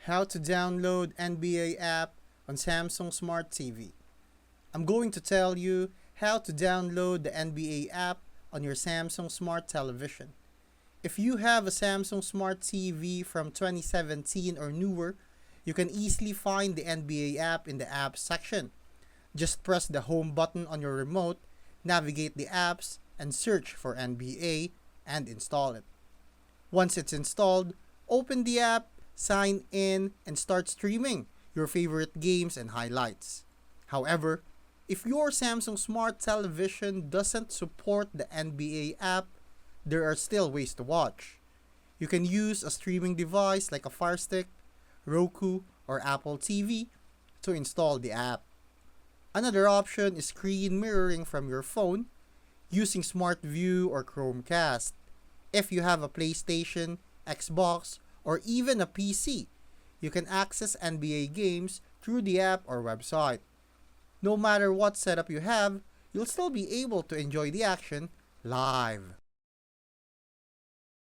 How to download NBA app on Samsung Smart TV. I'm going to tell you how to download the NBA app on your Samsung Smart television. If you have a Samsung Smart TV from 2017 or newer, you can easily find the NBA app in the apps section. Just press the home button on your remote, navigate the apps, and search for NBA and install it. Once it's installed, open the app, sign in, and start streaming your favorite games and highlights. However, if your Samsung Smart television doesn't support the NBA app, there are still ways to watch. You can use a streaming device like a Fire Stick, Roku, or Apple TV to install the app. Another option is screen mirroring from your phone using Smart View or Chromecast. If you have a PlayStation, Xbox, or even a PC, you can access NBA games through the app or website. No matter what setup you have, you'll still be able to enjoy the action live.